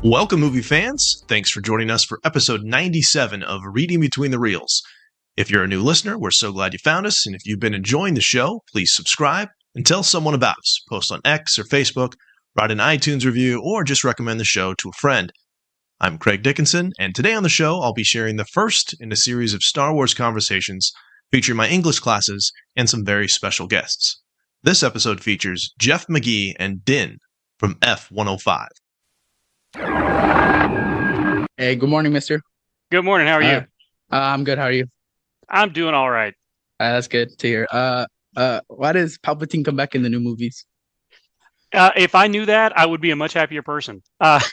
Welcome, movie fans. Thanks for joining us for episode 97 of Reading Between the Reels. If you're a new listener, we're so glad you found us, and if you've been enjoying the show, please subscribe and tell someone about us. Post on X or Facebook, write an iTunes review, or just recommend the show to a friend. I'm Craig Dickinson, and today on the show, I'll be sharing the first in a series of Star Wars conversations featuring my English classes and some very special guests. This episode features Jeff McGee and Din from F-105. Hey, good morning, mister. Good morning. How are you? I'm good. How are you? I'm doing all right. That's good to hear. Why does Palpatine come back in the new movies? If I knew that, I would be a much happier person. If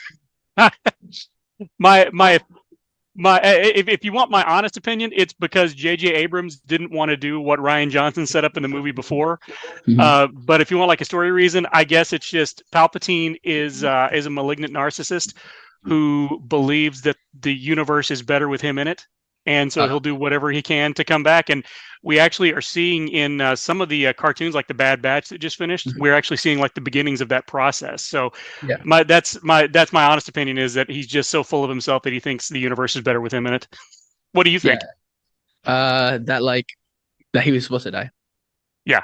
you want my honest opinion, it's because J.J. Abrams didn't want to do what Rian Johnson set up in the movie before. But if you want like a story reason, I guess it's just Palpatine is a malignant narcissist who believes that the universe is better with him in it. And so he'll do whatever he can to come back. And we actually are seeing in some of the cartoons, like the Bad Batch that just finished, we're actually seeing like the beginnings of that process. So that's my honest opinion, is that he's just so full of himself that he thinks the universe is better with him in it. What do you think? That he was supposed to die. Yeah.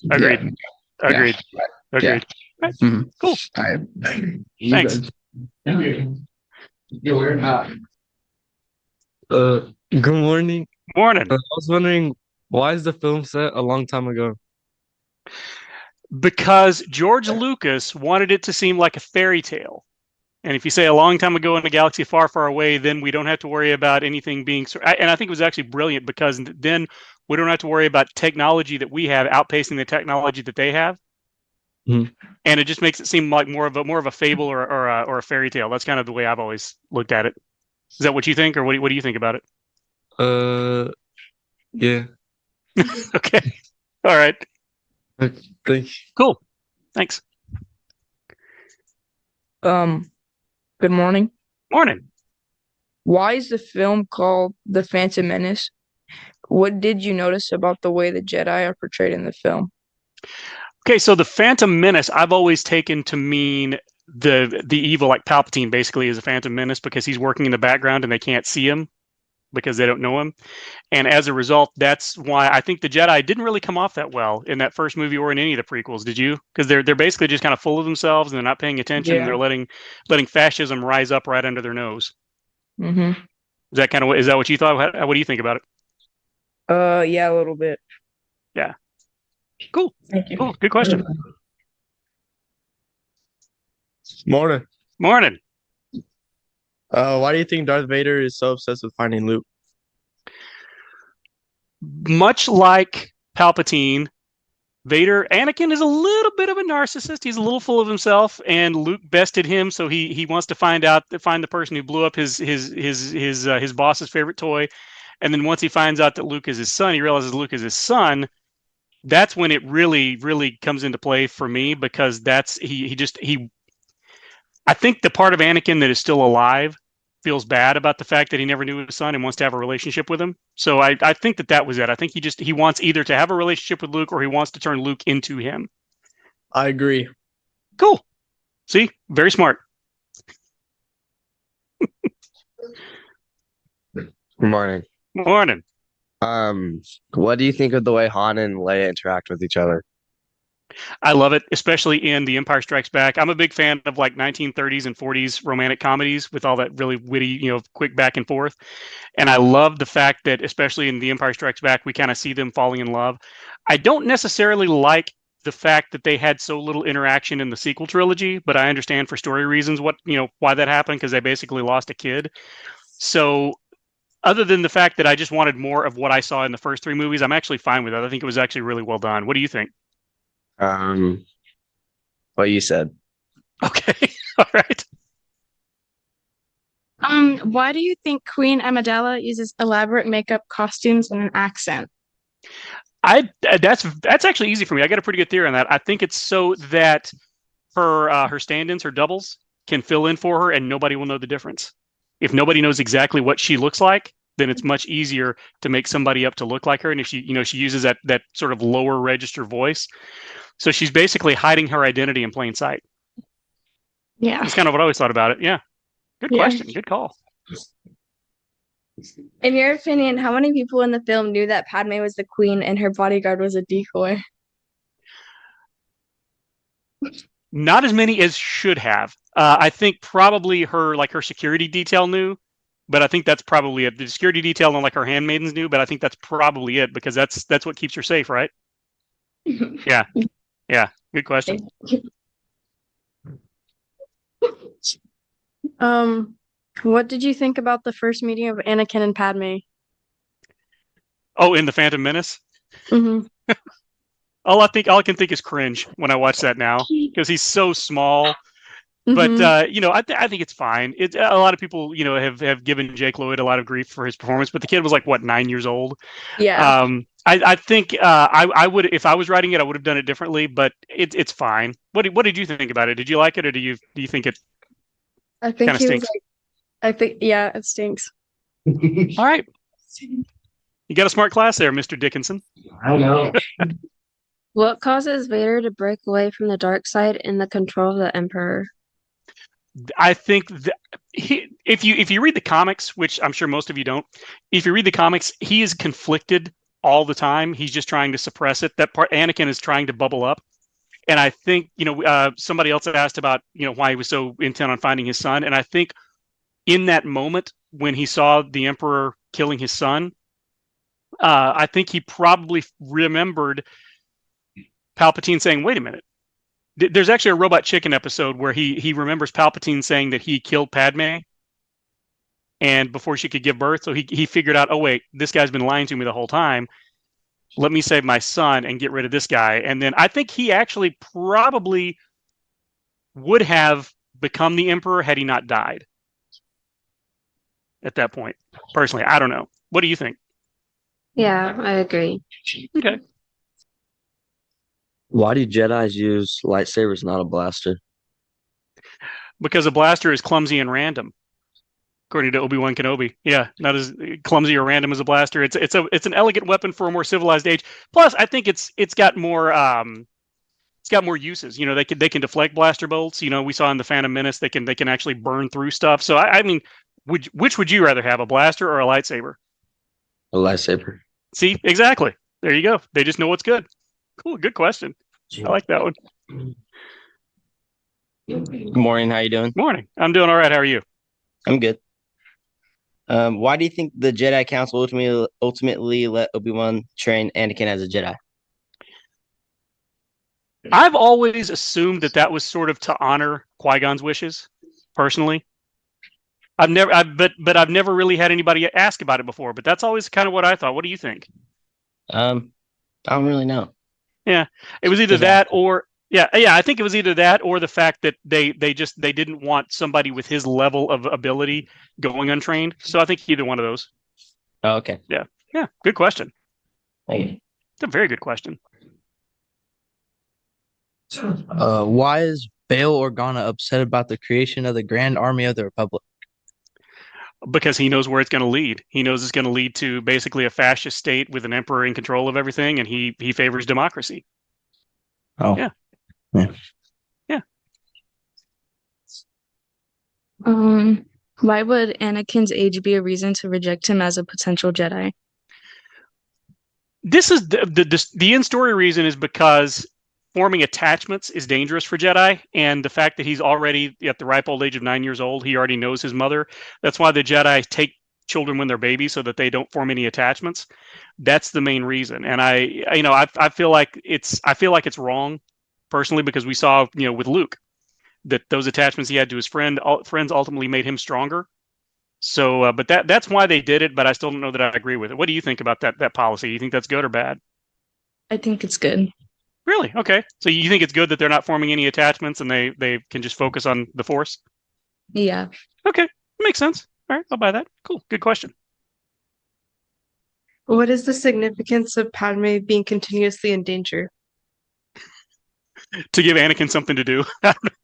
Agreed. Agreed. Right. Mm-hmm. Cool. Thanks. Good morning. Morning. I was wondering, why is the film set a long time ago? Because George Lucas wanted it to seem like a fairy tale. And if you say a long time ago in a galaxy far, far away, then we don't have to worry about anything being... And I think it was actually brilliant, because then we don't have to worry about technology that we have outpacing the technology that they have. Mm-hmm. And it just makes it seem like more of a fable or a fairy tale. That's kind of the way I've always looked at it. Is that what you think, or what do you think about it? Yeah. Okay. All right. Thanks. Cool. Thanks. Good morning. Morning. Why is the film called The Phantom Menace? What did you notice about the way the Jedi are portrayed in the film? Okay, so the Phantom Menace, I've always taken to mean the evil, like Palpatine basically is a Phantom Menace, because he's working in the background and they can't see him because they don't know him. And as a result, that's why I think the Jedi didn't really come off that well in that first movie or in any of the prequels. Did you? Because they're basically just kind of full of themselves and they're not paying attention. And they're letting fascism rise up right under their nose. Mm-hmm. Is that what you thought? What do you think about it? Yeah, a little bit. Yeah. Cool. Thank you. Cool. Good question. Morning. Morning. Why do you think Darth Vader is so obsessed with finding Luke? Much like Palpatine, Anakin is a little bit of a narcissist. He's a little full of himself, and Luke bested him, so he wants to find the person who blew up his boss's favorite toy. And then once he finds out that Luke is his son, he realizes Luke is his son. That's when it really, really comes into play for me, because I think the part of Anakin that is still alive feels bad about the fact that he never knew his son and wants to have a relationship with him. So I think that was it. I think he wants either to have a relationship with Luke, or he wants to turn Luke into him. I agree. Cool. See? Very smart. Good morning. Morning. What do you think of the way Han and Leia interact with each other? I love it, especially in The Empire Strikes Back. I'm a big fan of like 1930s and 40s romantic comedies with all that really witty, quick back and forth. And I love the fact that, especially in The Empire Strikes Back, we kind of see them falling in love. I don't necessarily like the fact that they had so little interaction in the sequel trilogy, but I understand for story reasons why that happened, because they basically lost a kid. So other than the fact that I just wanted more of what I saw in the first three movies, I'm actually fine with it. I think it was actually really well done. What do you think? What you said. Okay. All right. Why do you think Queen Amidala uses elaborate makeup, costumes, and an accent? That's actually easy for me. I got a pretty good theory on that. I think it's so that her stand-ins, her doubles, can fill in for her, and nobody will know the difference. If nobody knows exactly what she looks like, then it's much easier to make somebody up to look like her. And if she uses that sort of lower register voice, so she's basically hiding her identity in plain sight. Yeah, that's kind of what I always thought about it. Yeah. Good Yeah. question. Good call. In your opinion, how many people in the film knew that Padme was the queen and her bodyguard was a decoy? Not as many as should have. I think probably her security detail knew, but I think that's probably it. The security detail and like her handmaidens knew, but I think that's probably it because that's what keeps her safe, right? Yeah. Yeah. Good question. What did you think about the first meeting of Anakin and Padme? Oh, in the Phantom Menace. Mm-hmm. All I can think is cringe when I watch that now because he's so small. But I think it's fine. A lot of people have given Jake Lloyd a lot of grief for his performance, but the kid was like what 9 years old. Yeah. I think I would, if I was writing it, I would have done it differently. But it's fine. What did you think about it? Did you like it, or do you think it I think kind of he was stinks? yeah, it stinks. All right, you got a smart class there, Mr. Dickinson. I know. What causes Vader to break away from the dark side in the control of the Emperor? I think that if you read the comics, which I'm sure most of you don't, if you read the comics, he is conflicted all the time. He's just trying to suppress it. That part, Anakin is trying to bubble up. And I think, somebody else had asked about, why he was so intent on finding his son. And I think in that moment when he saw the Emperor killing his son, I think he probably remembered Palpatine saying, wait a minute. There's actually a Robot Chicken episode where he remembers Palpatine saying that he killed Padme and before she could give birth. So he figured out, oh, wait, this guy's been lying to me the whole time. Let me save my son and get rid of this guy. And then I think he actually probably would have become the Emperor had he not died at that point. Personally, I don't know. What do you think? Yeah, I agree. Okay. Why do Jedis use lightsabers, not a blaster? Because a blaster is clumsy and random, according to Obi-Wan Kenobi. Yeah, not as clumsy or random as a blaster. It's an elegant weapon for a more civilized age. Plus, I think it's got more uses. They can deflect blaster bolts. We saw in the Phantom Menace they can actually burn through stuff. So I mean, which would you rather have, a blaster or a lightsaber? A lightsaber. See, exactly. There you go. They just know what's good. Cool. Good question. I like that one. Good morning. How you doing? Morning. I'm doing all right. How are you? I'm good. Why do you think the Jedi Council ultimately let Obi-Wan train Anakin as a Jedi? I've always assumed that was sort of to honor Qui-Gon's wishes, personally. I've never really had anybody ask about it before, but that's always kind of what I thought. What do you think? I don't really know. Yeah, it was either that or I think it was either that or the fact that they didn't want somebody with his level of ability going untrained. So I think either one of those. Oh, okay. Yeah. Good question. Thank you. It's a very good question. Why is Bail Organa upset about the creation of the Grand Army of the Republic? Because he knows where it's going to lead. He knows it's going to lead to basically a fascist state with an emperor in control of everything, and he favors democracy. Oh. Yeah. Why would Anakin's age be a reason to reject him as a potential Jedi? This is the in-story reason is because forming attachments is dangerous for Jedi, and the fact that he's already at the ripe old age of 9 years old, he already knows his mother. That's why the Jedi take children when they're babies so that they don't form any attachments. That's the main reason. And I feel like it's wrong personally, because we saw, with Luke, that those attachments he had to his friends ultimately made him stronger. So, but that's why they did it. But I still don't know that I agree with it. What do you think about that policy? You think that's good or bad? I think it's good. Really? Okay. So you think it's good that they're not forming any attachments and they can just focus on the Force? Yeah. Okay. Makes sense. All right. I'll buy that. Cool. Good question. What is the significance of Padme being continuously in danger? To give Anakin something to do.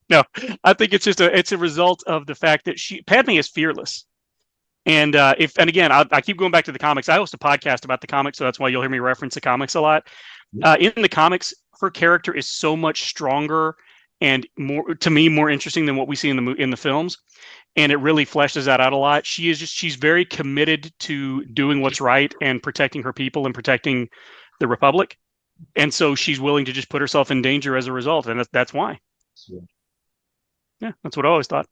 No, I think it's a result of the fact that Padme is fearless. And again, I keep going back to the comics. I host a podcast about the comics, so that's why you'll hear me reference the comics a lot. In the comics, her character is so much stronger and more interesting than what we see in the films. and it really fleshes that out a lot. She's very committed to doing what's right and protecting her people and protecting the Republic. And so she's willing to just put herself in danger as a result. And that's why. Yeah, that's what I always thought.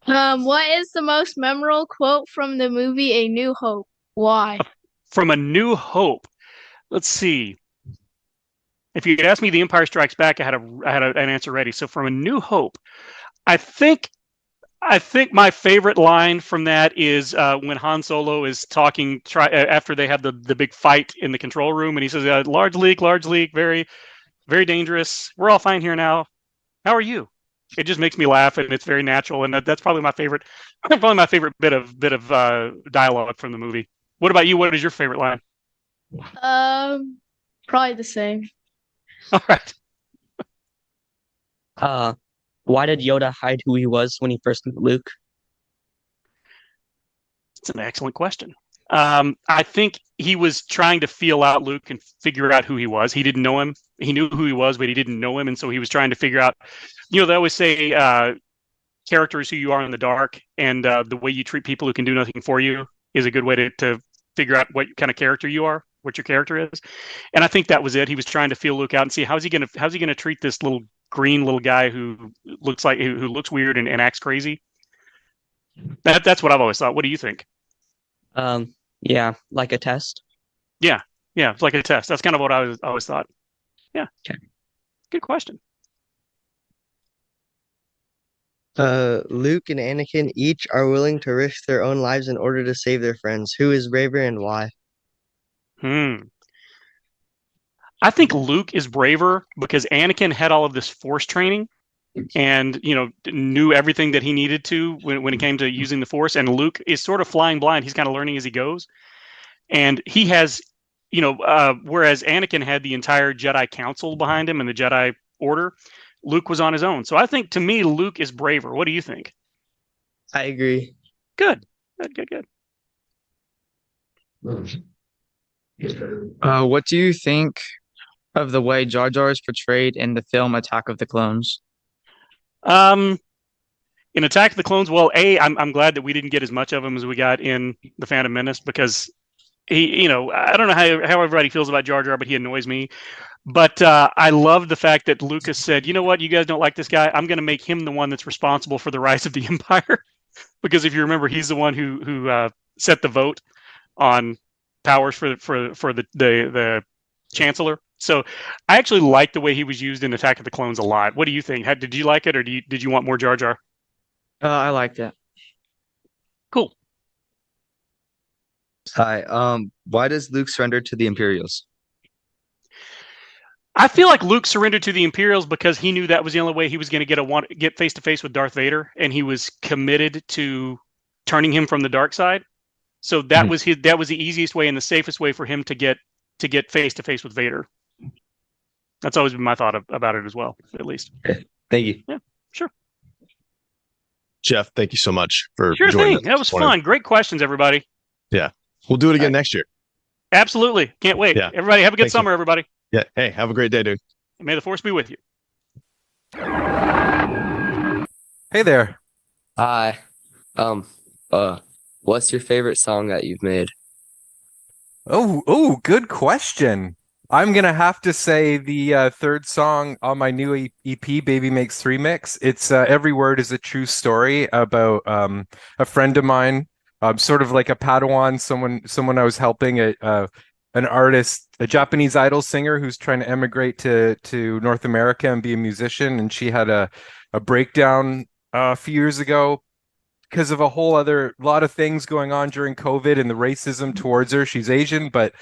What is the most memorable quote from the movie A New Hope? Why? From A New Hope. Let's see. If you could ask me The Empire Strikes Back, I had an answer ready. So from A New Hope, I think my favorite line from that is when Han Solo is talking after they have the big fight in the control room, and he says, large leak, very, very dangerous. We're all fine here now. How are you? It just makes me laugh, and it's very natural, and that's probably my favorite bit of dialogue from the movie. What about you? What is your favorite line? Probably the same. All right. Why did Yoda hide who he was when he first met Luke? It's an excellent question. I think he was trying to feel out Luke and figure out who he was. He didn't know him. He knew who he was, but he didn't know him, and so he was trying to figure out. They always say character is who you are in the dark, and the way you treat people who can do nothing for you is a good way to figure out what kind of character you are, what your character is. And I think that was it. He was trying to feel Luke out and see how's he gonna treat this little green little guy who looks weird and acts crazy. That's what I've always thought. What do you think? Yeah, like a test. Yeah, it's like a test. That's kind of what I always thought. Yeah. Okay. Good question. Luke and Anakin each are willing to risk their own lives in order to save their friends. Who is braver and why? I think Luke is braver because Anakin had all of this Force training and knew everything that he needed to when it came to using the Force, and Luke is sort of flying blind. He's kind of learning as he goes, and he has whereas Anakin had the entire Jedi Council behind him and the Jedi Order, Luke was on his own. So I think, to me, Luke is braver. What do you think? I agree. Good. What do you think of the way Jar Jar is portrayed in the film Attack of the Clones? In Attack of the Clones, well, I'm glad that we didn't get as much of him as we got in The Phantom Menace, because he, I don't know how everybody feels about Jar Jar, but he annoys me. But I love the fact that Lucas said, you know what, you guys don't like this guy. I'm going to make him the one that's responsible for the rise of the Empire. Because if you remember, he's the one who set the vote on powers for the Chancellor. So I actually like the way he was used in Attack of the Clones a lot. What do you think? Did you like it, or did you want more Jar Jar? I liked it. Cool. Hi. Why does Luke surrender to the Imperials? I feel like Luke surrendered to the Imperials because he knew that was the only way he was going to get face to face with Darth Vader, and he was committed to turning him from the dark side. So that was the easiest way and the safest way for him to get face to face with Vader. That's always been my thought about it as well, at least. Okay. Thank you. Yeah, sure. Jeff, thank you so much for Sure joining thing. us. That was fun. Great questions, everybody. Yeah. We'll do it again next year. Absolutely. Can't wait. Yeah. Everybody have a good Thank summer, you. everybody. Yeah. Hey, have a great day, dude. May the Force be with you. Hey there. Hi. What's your favorite song that you've made? Oh, good question. I'm gonna have to say the third song on my new EP, Baby Makes Three Mix. It's every word is a true story about a friend of mine, sort of like a Padawan, someone I was helping, an artist, a Japanese idol singer who's trying to emigrate to North America and be a musician, and she had a breakdown a few years ago because of a whole other lot of things going on during COVID and the racism towards her. She's Asian, but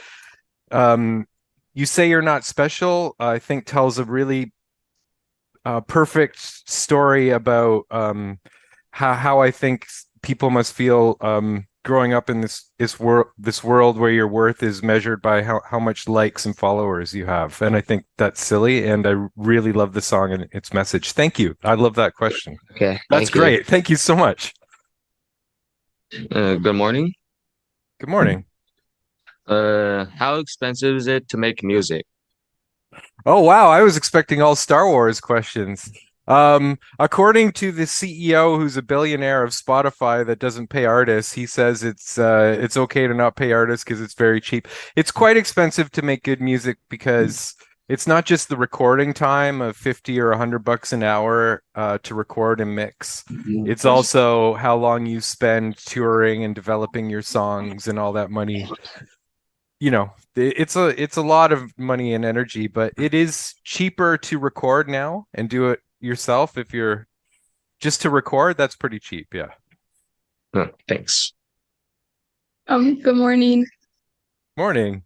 You Say You're Not Special, I think, tells a really perfect story about how I think people must feel growing up in this world where your worth is measured by how much likes and followers you have. And I think that's silly, and I really love the song and its message. Thank you. I love that question. Okay. That's great. Thank you so much. Good morning. Good morning. How expensive is it to make music? Oh wow, I was expecting all Star Wars questions. According to the CEO, who's a billionaire of Spotify that doesn't pay artists, he says it's okay to not pay artists because it's very cheap. It's quite expensive to make good music because it's not just the recording time of 50 or $100 an hour to record and mix. It's also how long you spend touring and developing your songs and all that money. You know, it's a lot of money and energy, but it is cheaper to record now and do it yourself. If you're just to record, that's pretty cheap. Yeah. Thanks. Good morning. Morning.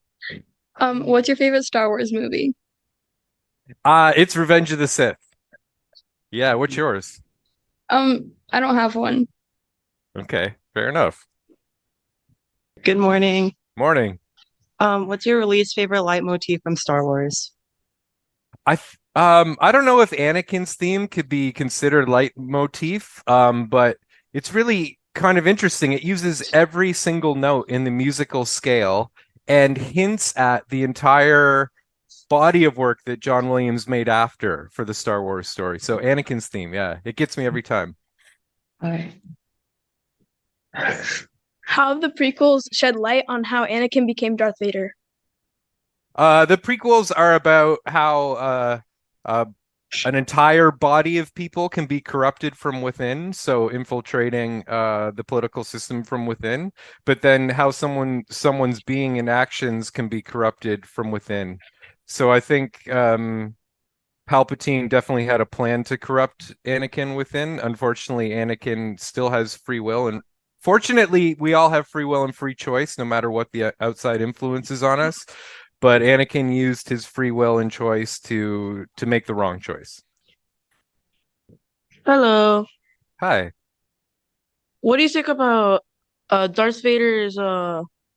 What's your favorite Star Wars movie? It's Revenge of the Sith. Yeah, what's yours? I don't have one. Okay, fair enough. Good morning. Morning. What's your least favorite leitmotif from Star Wars? I don't know if Anakin's theme could be considered leitmotif, but it's really kind of interesting. It uses every single note in the musical scale and hints at the entire body of work that John Williams made after for the Star Wars story. So Anakin's theme, yeah, it gets me every time. All right. How have the prequels shed light on how Anakin became Darth Vader? The prequels are about how an entire body of people can be corrupted from within, so infiltrating the political system from within, but then how someone's being and actions can be corrupted from within. So I think Palpatine definitely had a plan to corrupt Anakin within. Unfortunately, Anakin still has free will, and fortunately, we all have free will and free choice, no matter what the outside influence is on us. But Anakin used his free will and choice to make the wrong choice. Hello. Hi. What do you think about Darth Vader's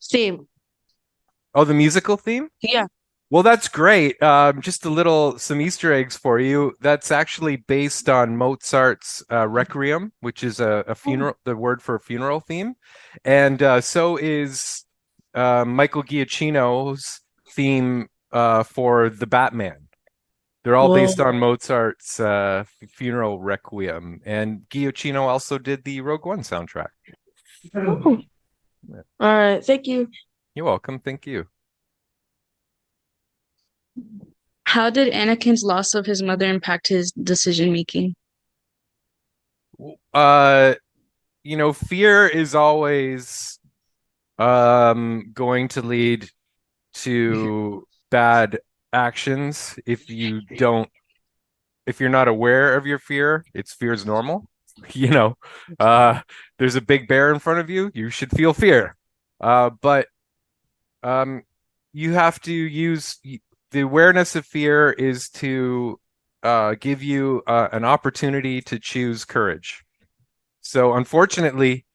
theme? Oh, the musical theme? Yeah. Well, that's great. Just some Easter eggs for you. That's actually based on Mozart's Requiem, which is a funeral, the word for a funeral theme. And so is Michael Giacchino's theme for the Batman. They're all based on Mozart's funeral Requiem. And Giacchino also did the Rogue One soundtrack. Oh. Yeah. All right. Thank you. You're welcome. Thank you. How did Anakin's loss of his mother impact his decision making? Fear is always going to lead to bad actions if you're not aware of your fear. Fear is normal. There's a big bear in front of you, you should feel fear. But you have to use the awareness of fear is to give you an opportunity to choose courage. So unfortunately,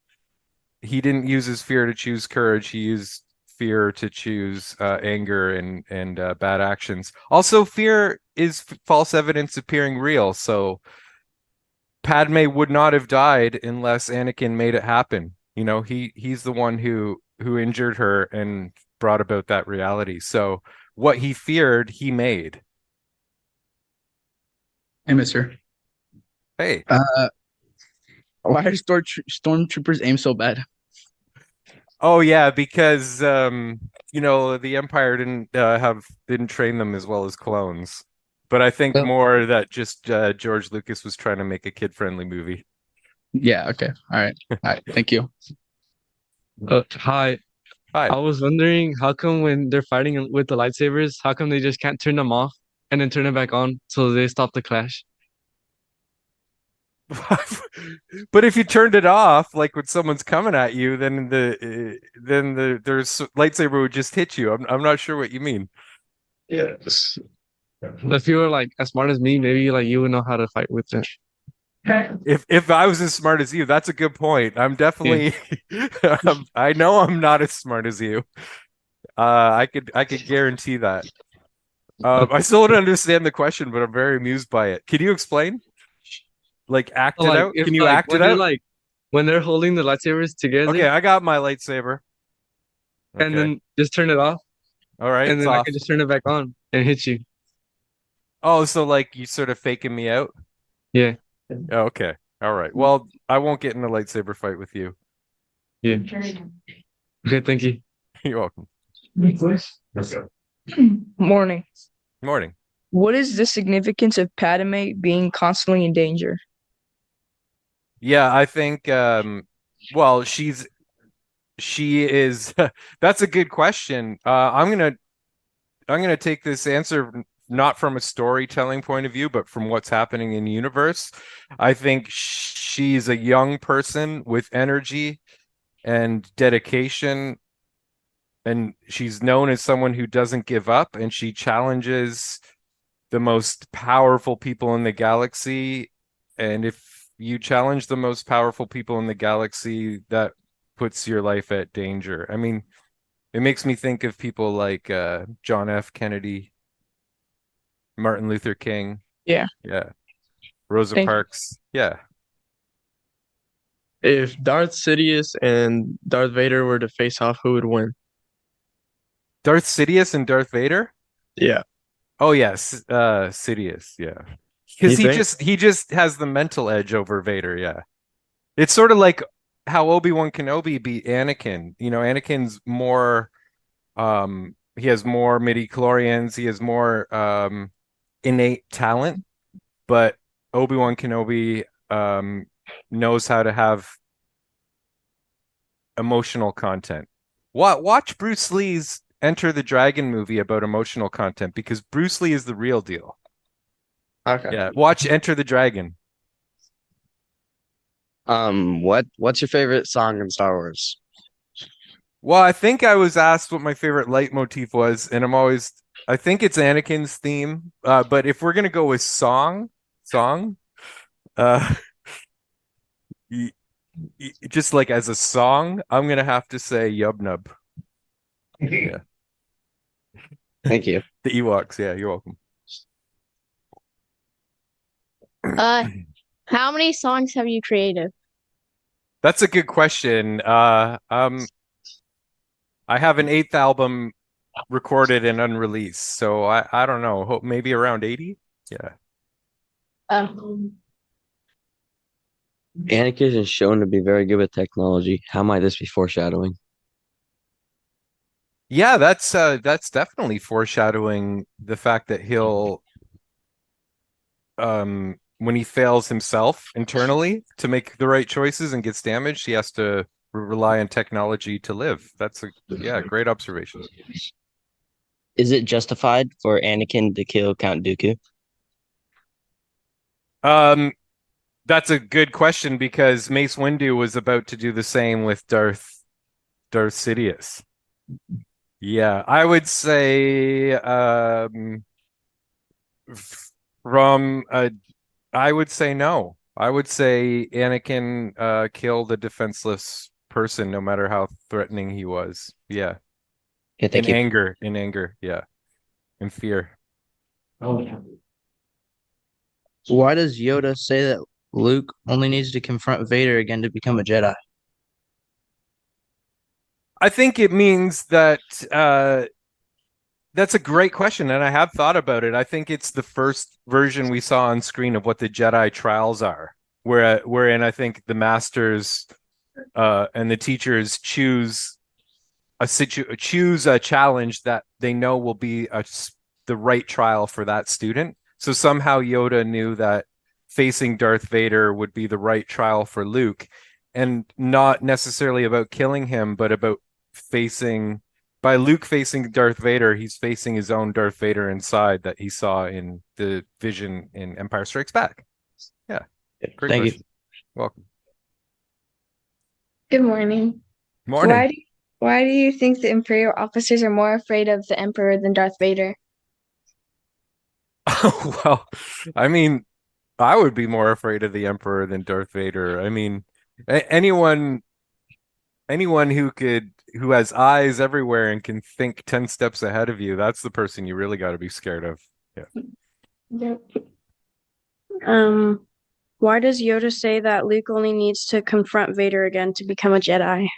he didn't use his fear to choose courage. He used fear to choose anger and bad actions. Also, fear is false evidence appearing real. So Padme would not have died unless Anakin made it happen. He's the one who injured her and brought about that reality. So what he feared, he made. Hey, mister. Hey. Why are stormtroopers aim so bad? Oh yeah, because the Empire didn't train them as well as clones. But I think more that just George Lucas was trying to make a kid-friendly movie. Yeah, okay. All right. Thank you. Hi. Hi. I was wondering how come when they're fighting with the lightsabers, how come they just can't turn them off and then turn it back on so they stop the clash? But if you turned it off, like when someone's coming at you, then there's lightsaber would just hit you. I'm not sure what you mean. Yes. If you were like as smart as me, maybe like you would know how to fight with it. If I was as smart as you, that's a good point. I'm definitely I know I'm not as smart as you. I could guarantee that. I still don't understand the question, but I'm very amused by it. Can you explain? Like act it out? Can you act it out? Like when they're holding the lightsabers together. Okay, I got my lightsaber. And then just turn it off. All right. And then I can just turn it back on and hit you. Oh, so like you sort of faking me out? Yeah. Oh, okay. All right. Well, I won't get in a lightsaber fight with you. Yeah. Okay, thank you. You're welcome. Morning. Morning. What is the significance of Padme being constantly in danger? Yeah, I think well, she is that's a good question. I'm gonna take this answer not from a storytelling point of view, but from what's happening in the universe. I think she's a young person with energy and dedication, and she's known as someone who doesn't give up, and she challenges the most powerful people in the galaxy. And if you challenge the most powerful people in the galaxy, that puts your life at danger. I mean, it makes me think of people like John F. Kennedy, Martin Luther King. Yeah. Yeah. Rosa Thank you. Parks. Yeah. If Darth Sidious and Darth Vader were to face off, who would win? Darth Sidious and Darth Vader? Yeah. Oh yes, Sidious, yeah. You Because think? he just has the mental edge over Vader, yeah. It's sort of like how Obi-Wan Kenobi beat Anakin. You know, Anakin's more he has more midi-chlorians, he has more innate talent, but Obi-Wan Kenobi knows how to have emotional content. Watch Bruce Lee's Enter the Dragon movie about emotional content, because Bruce Lee is the real deal. Okay. Yeah, watch Enter the Dragon. What's your favorite song in Star Wars? Well, I think I was asked what my favorite leitmotif was, and I think it's Anakin's theme. But if we're gonna go with song, uh, just like as a song, I'm gonna have to say Yub Nub. Yeah. Thank you. The Ewoks, yeah, you're welcome. How many songs have you created? That's a good question. I have an 8th album recorded and unreleased, so I don't know, maybe around 80. Yeah. Anakin is shown to be very good with technology. How might this be foreshadowing? Yeah, that's definitely foreshadowing the fact that he'll when he fails himself internally to make the right choices and gets damaged, he has to rely on technology to live. That's a great observation. Is it justified for Anakin to kill Count Dooku? That's a good question, because Mace Windu was about to do the same with Darth Sidious. Yeah, I would say I would say no. I would say Anakin killed a defenseless person, no matter how threatening he was. Yeah. Yeah, thank you. In anger, yeah. In fear. Why does Yoda say that Luke only needs to confront Vader again to become a Jedi? I think it means that that's a great question, and I have thought about it. I think it's the first version we saw on screen of what the Jedi trials are, wherein I think the masters and the teachers choose a challenge that they know will be the right trial for that student. So somehow Yoda knew that facing Darth Vader would be the right trial for Luke, and not necessarily about killing him, but about by Luke facing Darth Vader, he's facing his own Darth Vader inside that he saw in the vision in Empire Strikes Back. Yeah. Great Thank question. you. Welcome. Good morning. Morning. Why do you think the Imperial officers are more afraid of the Emperor than Darth Vader? Well, I mean, I would be more afraid of the Emperor than Darth Vader. I mean, anyone who has eyes everywhere and can think 10 steps ahead of you, that's the person you really got to be scared of. Yeah. Yep. Why does Yoda say that Luke only needs to confront Vader again to become a Jedi?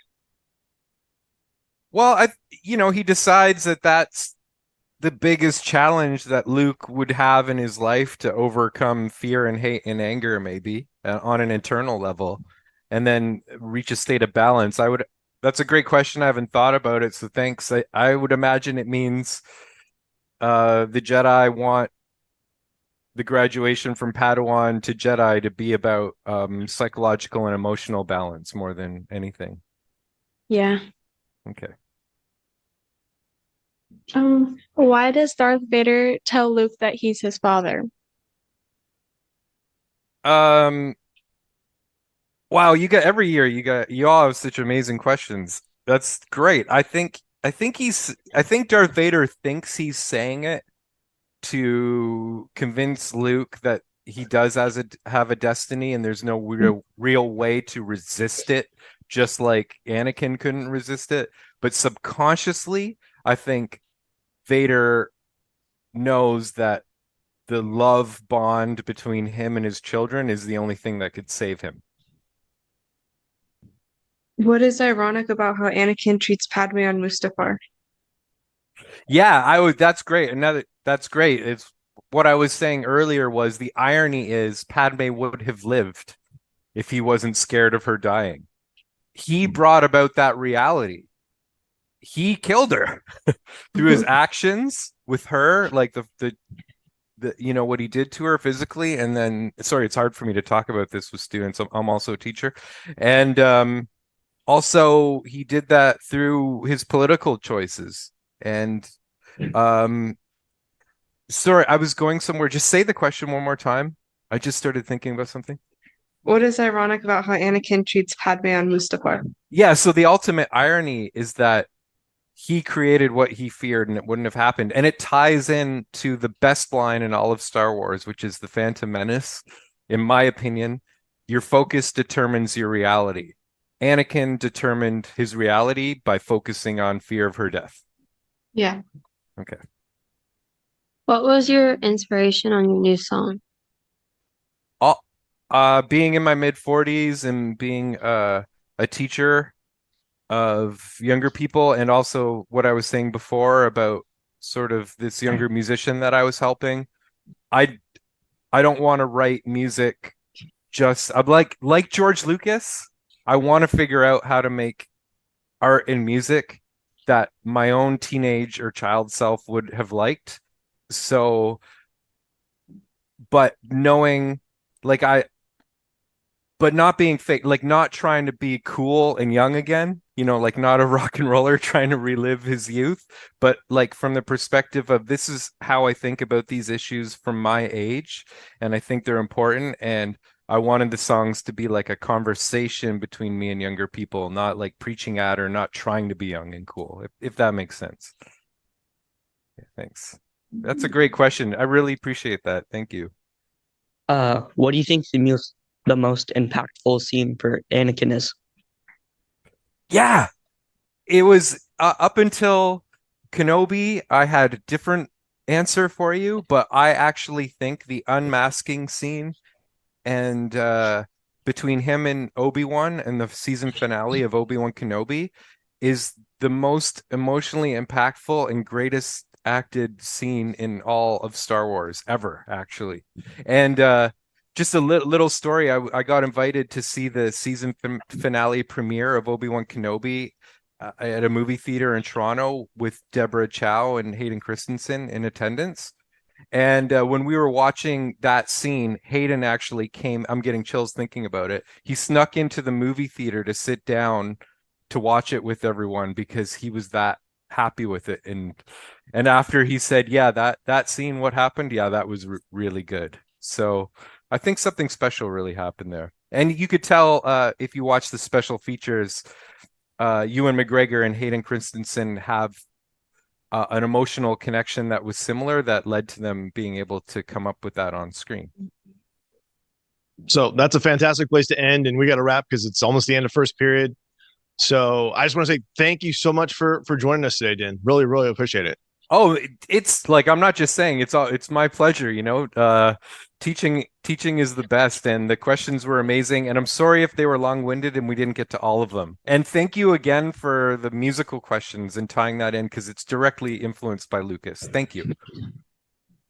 Well, he decides that the biggest challenge that Luke would have in his life to overcome fear and hate and anger, maybe on an internal level, and then reach a state of balance. That's a great question. I haven't thought about it, so thanks. I would imagine it means the Jedi want the graduation from Padawan to Jedi to be about psychological and emotional balance more than anything. Yeah. Okay. Why does Darth Vader tell Luke that he's his father? Wow, every year you all have such amazing questions. That's great. I think Darth Vader thinks he's saying it to convince Luke that he does have a destiny and there's no real way to resist it, just like Anakin couldn't resist it. But subconsciously, I think Vader knows that the love bond between him and his children is the only thing that could save him. What is ironic about how Anakin treats Padme on Mustafar? Yeah, that's great. That's great. It's what I was saying earlier was the irony is Padme would have lived if he wasn't scared of her dying. He brought about that reality. He killed her through his actions with her, like the what he did to her physically. And then, sorry, it's hard for me to talk about this with students. I'm also a teacher. And also he did that through his political choices. And sorry, I was going somewhere. Just say the question one more time. I just started thinking about something. What is ironic about how Anakin treats Padme on Mustafar? Yeah, so the ultimate irony is that he created what he feared and it wouldn't have happened. And it ties in to the best line in all of Star Wars, which is the Phantom Menace. In my opinion, your focus determines your reality. Anakin determined his reality by focusing on fear of her death. Yeah. Okay. What was your inspiration on your new song? Being in my mid-40s and being a teacher of younger people, and also what I was saying before about sort of this younger musician that I was helping. I don't want to write music I'm like George Lucas. I want to figure out how to make art and music that my own teenage or child self would have liked. So, but knowing but not being fake, like not trying to be cool and young again, like not a rock and roller trying to relive his youth, but like from the perspective of this is how I think about these issues from my age. And I think they're important. And I wanted the songs to be like a conversation between me and younger people, not like preaching at or not trying to be young and cool, if that makes sense. Yeah, thanks. That's a great question. I really appreciate that. Thank you. What do you think the most impactful scene for Anakin is? Yeah, it was up until Kenobi, I had a different answer for you, but I actually think the unmasking scene and between him and Obi-Wan and the season finale of Obi-Wan Kenobi is the most emotionally impactful and greatest acted scene in all of Star Wars ever, actually. And just a little story. I got invited to see the season finale premiere of Obi-Wan Kenobi at a movie theater in Toronto with Deborah Chow and Hayden Christensen in attendance. And when we were watching that scene, Hayden actually came. I'm getting chills thinking about it. He snuck into the movie theater to sit down to watch it with everyone because he was that happy with it. And after he said, "Yeah, that scene, what happened? Yeah, that was really good." So I think something special really happened there. And you could tell if you watch the special features, Ewan McGregor and Hayden Christensen have an emotional connection that was similar that led to them being able to come up with that on screen. So that's a fantastic place to end, and we got to wrap because it's almost the end of first period. So I just want to say thank you so much for joining us today, Dan. Really, really appreciate it. Oh, it's like I'm not just saying it's my pleasure, teaching is the best, and the questions were amazing, and I'm sorry if they were long-winded and we didn't get to all of them. And thank you again for the musical questions and tying that in because it's directly influenced by Lucas. Thank you.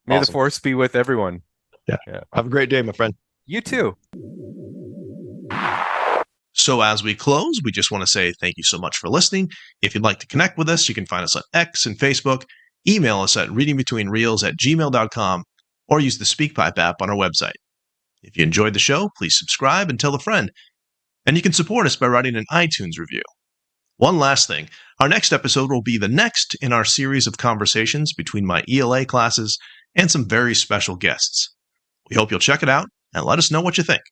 May the force be with everyone. Yeah. Have a great day, my friend. You too. So as we close, we just want to say thank you so much for listening. If you'd like to connect with us, you can find us on X and Facebook. Email us at readingbetweenreels@gmail.com or use the SpeakPipe app on our website. If you enjoyed the show, please subscribe and tell a friend. And you can support us by writing an iTunes review. One last thing, our next episode will be the next in our series of conversations between my ELA classes and some very special guests. We hope you'll check it out and let us know what you think.